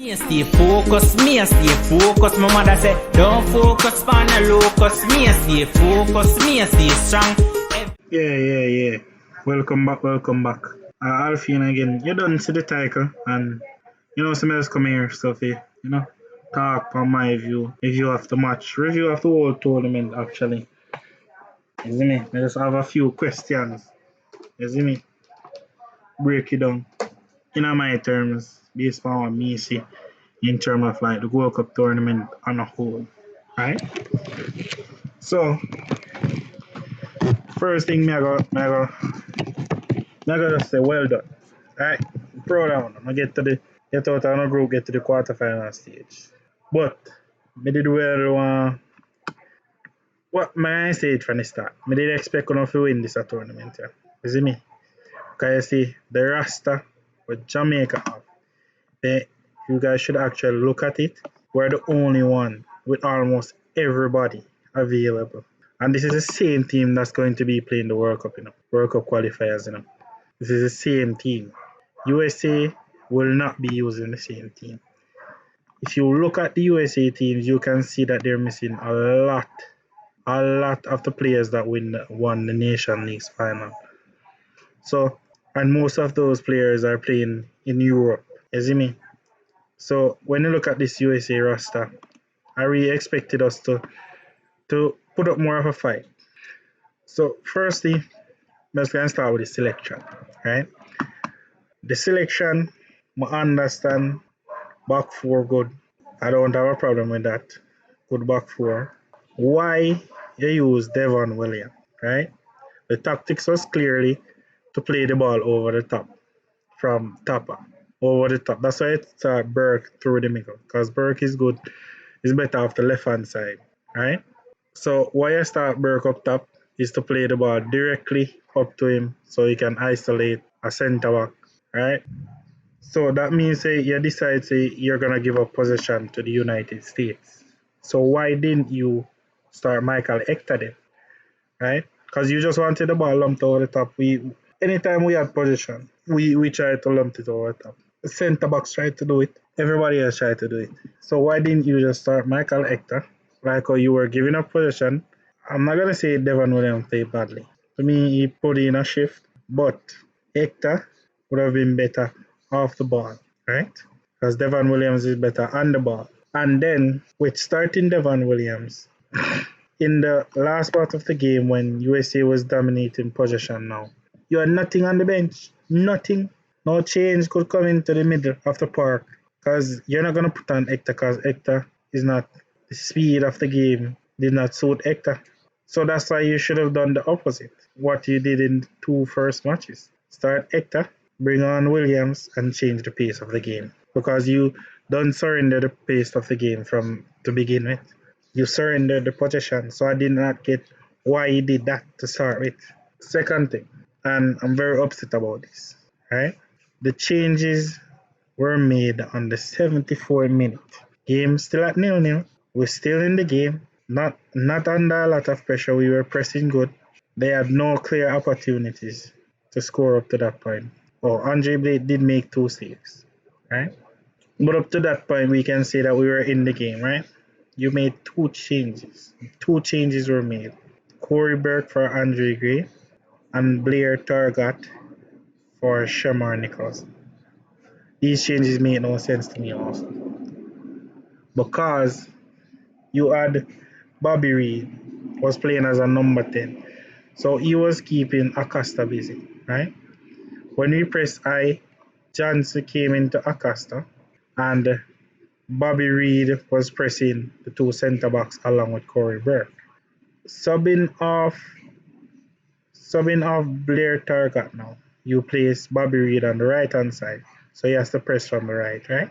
Me stay focused, me stay focused. My mother said, don't focus on a locus. Me stay focused, me stay strong. Yeah. Welcome back. Alfian again. You done see the title, and some else come here stuff here. Talk on my review of the match, review of the whole tournament actually. You see me? I just have a few questions. You see me? Break it down in my terms, based on what me see in terms of like the World Cup tournament on a whole, right? So first thing I gotta just say well done. Alright, proud of them. I get out of the group, get to the quarterfinal stage. But me did well what may I say it from the start? Me did expect enough to win this tournament, yeah. You see me? Because you see the roster with Jamaica have, you guys should actually look at it. We're the only one with almost everybody available. And this is the same team that's going to be playing the World Cup, World Cup qualifiers, This is the same team. USA will not be using the same team. If you look at the USA teams, you can see that they're missing a lot of the players that won the Nation League's final. So, and most of those players are playing in Europe. You see me? So when you look at this USA roster, I really expected us to put up more of a fight. So firstly, let's go and start with the selection, right? The selection, I understand back four good. I don't have a problem with that. Good back four. Why you use Devon Williams, right? The tactics was clearly to play the ball over the top from Tapa. Over the top. That's why it's Burke through the middle. Because Burke is good. He's better off the left hand side, right? So why I start Burke up top is to play the ball directly up to him so he can isolate a centre back, right? So that means you decide you're gonna give up possession to the United States. So why didn't you start Michael Hector then, right? Because you just wanted the ball lumped over the top. Anytime we had possession, we tried to lump it over the top. The centre backs tried to do it. Everybody else tried to do it. So why didn't you just start Michael Hector? Like how you were giving up possession. I'm not gonna say Devon Williams played badly. To me, he put in a shift, but Hector would have been better off the ball, right? Because Devon Williams is better on the ball. And then with starting Devon Williams in the last part of the game when USA was dominating possession now, you had nothing on the bench. Nothing. No change could come into the middle of the park. Because you're not going to put on Hector because Hector is not the speed of the game did not suit Hector. So that's why you should have done the opposite. What you did in the two first matches. Start Hector, bring on Williams, and change the pace of the game. Because you don't surrender the pace of the game from to begin with. You surrendered the possession. So I did not get why you did that to start with. Second thing, and I'm very upset about this, right? The changes were made on the 74th minute. Game still at 0-0. We're still in the game. Not under a lot of pressure. We were pressing good. They had no clear opportunities to score up to that point. Oh, Andre Blake did make 2 saves, right? But up to that point, we can say that we were in the game, right? You made 2 changes. 2 changes were made. Corey Burke for Andre Gray and Blair Targat for Shamar Nicholson. These changes made no sense to me also. Because you had Bobby Reed was playing as a number 10. So he was keeping Acosta busy, right? When we press I, Johnson came into Acosta and Bobby Reed was pressing the 2 centre backs along with Corey Burke. Subbing off Blair Targat now. You place Bobby Reed on the right hand side. So he has to press from the right?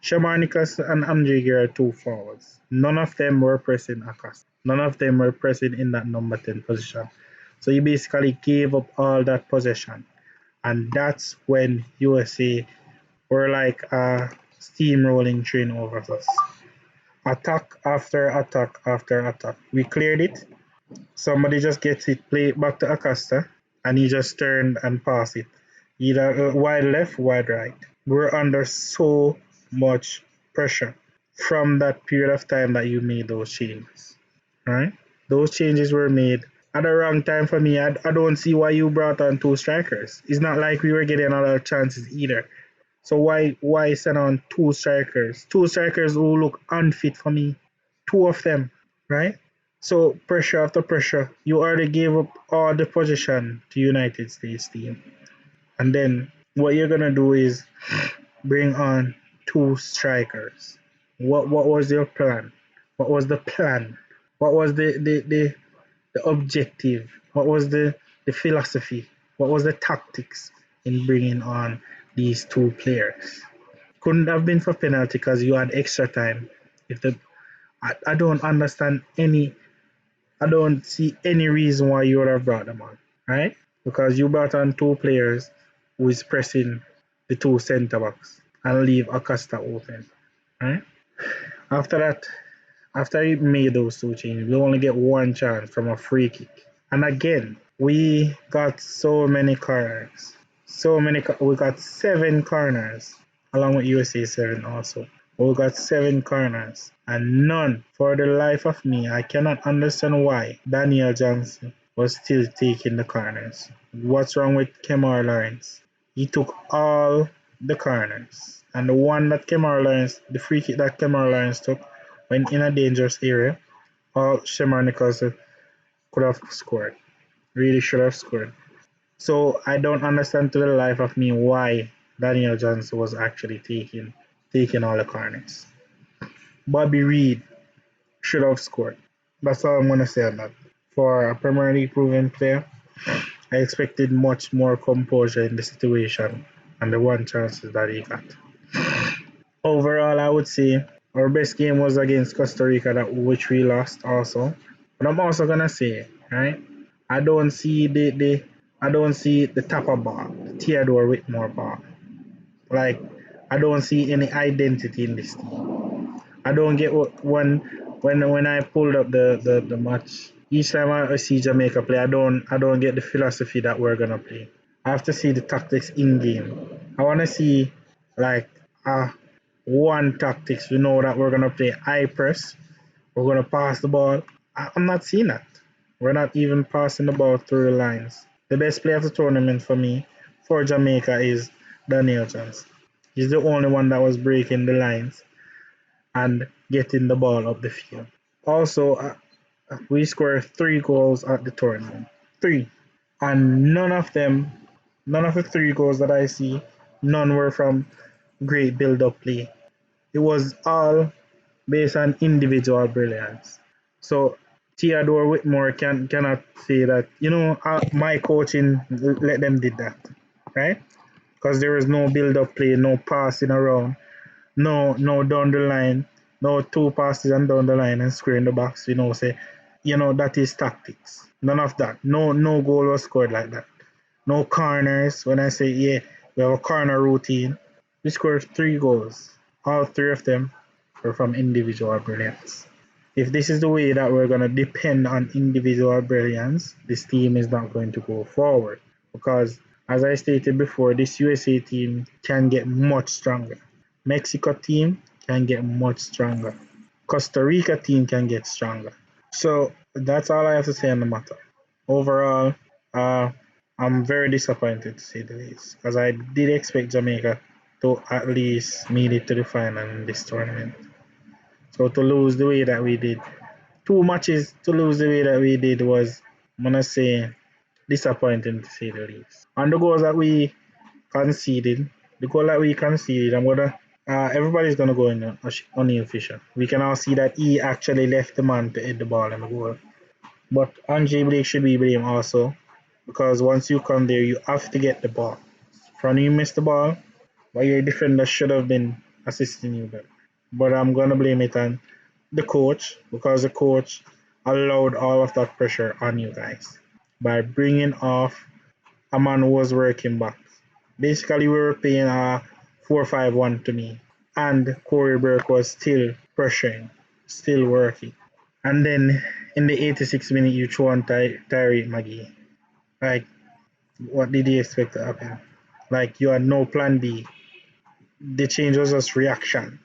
Shamar Nicholson and Andre Gray are 2 forwards. None of them were pressing Acosta. None of them were pressing in that number 10 position. So you basically gave up all that possession. And that's when USA were like a steamrolling train over us. Attack after attack after attack. We cleared it. Somebody just gets it, play it back to Acosta, and he just turned and passed it. Either wide left, wide right. We're under so much pressure from that period of time that you made those changes. Right? Those changes were made at the wrong time for me. I don't see why you brought on two strikers. It's not like we were getting other chances either. So why send on two strikers? Two strikers who look unfit for me. Two of them, right? So pressure after pressure. You already gave up all the position to United States team. And then what you're gonna do is bring on two strikers. What was your plan? What was the plan? What was the objective? What was the philosophy? What was the tactics in bringing on these two players? Couldn't have been for penalty because you had extra time. If the I don't understand any. I don't see any reason why you would have brought them on, right? Because you brought on two players who is pressing the two centre backs and leave Acosta open, right? After that, after he made those two changes, we only get one chance from a free kick. And again, we got so many corners. We got 7 corners, along with USA 7 also. We got 7 corners, and none, for the life of me, I cannot understand why Daniel Johnson was still taking the corners. What's wrong with Kemar Lawrence? He took all the corners, and the free kick that Kemar Lawrence took, when in a dangerous area, all Shemar Nicholson could have scored. Really should have scored. So I don't understand to the life of me why Daniel Johnson was actually taking all the corners. Bobby Reed should have scored. That's all I'm gonna say on that. For a Premier League proven player, I expected much more composure in the situation and the one chances that he got. Overall, I would say our best game was against Costa Rica, which we lost also. But I'm also gonna say, right? I don't see the Tapper ball, the Theodore Whitmore ball. Like I don't see any identity in this team. I don't get what when I pulled up the match. Each time I see Jamaica play, I don't get the philosophy that we're gonna play. I have to see the tactics in game. I wanna see like uh one tactics. We know that we're gonna play high press. We're gonna pass the ball. I'm not seeing that. We're not even passing the ball through the lines. The best player of the tournament for me, for Jamaica, is Daniel Johnson. He's the only one that was breaking the lines and getting the ball up the field. Also, we scored 3 goals at the tournament. 3. And none of the 3 goals that I see, none were from great build-up play. It was all based on individual brilliance. So Theodore Whitmore cannot say that, my coaching let them did that, right? Because there was no build-up play, no passing around, no down the line, no 2 passes and down the line and square in the box, that is tactics. None of that. No goal was scored like that. No corners. When I say, yeah, we have a corner routine, we scored 3 goals. All 3 of them were from individual brilliance. If this is the way that we're going to depend on individual brilliance, this team is not going to go forward. Because, as I stated before, this USA team can get much stronger. Mexico team can get much stronger. Costa Rica team can get stronger. So that's all I have to say on the matter. Overall, I'm very disappointed to say the least, because I did expect Jamaica to at least make it to the final in this tournament. So to lose the way that we did, 2 matches to lose the way that we did was, I'm gonna say, disappointing to say the least. And the goals that we conceded, everybody's gonna go in on the official. We can all see that he actually left the man to hit the ball in the goal. But Andre Blake should be blamed also, because once you come there, you have to get the ball. From you miss the ball, but your defender should have been assisting you better. But I'm gonna blame it on the coach, because the coach allowed all of that pressure on you guys by bringing off a man who was working back. Basically, we were playing a 4-5-1 to me, and Corey Burke was still pressuring, still working. And then in the 86th minute, you throw on Tyree Magee. Like, what did you expect to happen? Like, you had no plan B. the change was just reaction.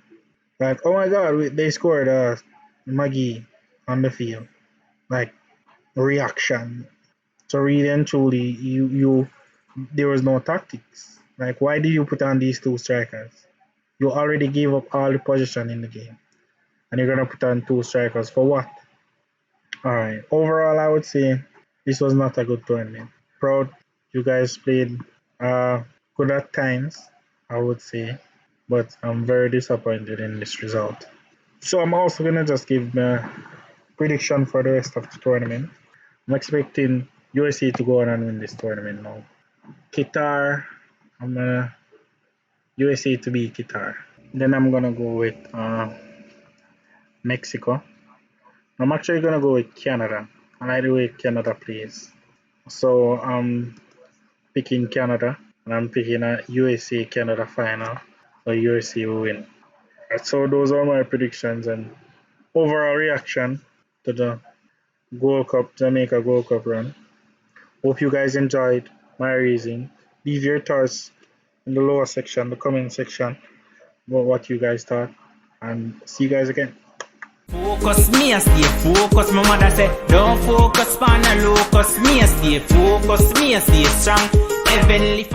Like, oh my God, they scored Maggie on the field. Like, reaction. So really and truly, there was no tactics. Like, why did you put on these two strikers? You already gave up all the position in the game, and you're gonna put on two strikers for what? All right. Overall, I would say this was not a good tournament. Proud you guys played good at times, I would say, but I'm very disappointed in this result. So I'm also gonna just give my prediction for the rest of the tournament. I'm expecting USA to go on and win this tournament now. Qatar, I'm gonna USA to beat Qatar. Then I'm gonna go with Mexico. I'm actually gonna go with Canada. I like the way Canada plays. So I'm picking Canada and I'm picking a USA Canada final. So USA will win. So those are my predictions and overall reaction to the Gold Cup, Jamaica Gold Cup run. Hope you guys enjoyed my reasoning. Leave your thoughts in the lower section, the comment section, about what you guys thought. And see you guys again. Focus, me a stay focused. My mother said, don't focus on a locus. Me a stay focused, me a stay strong. Heavenly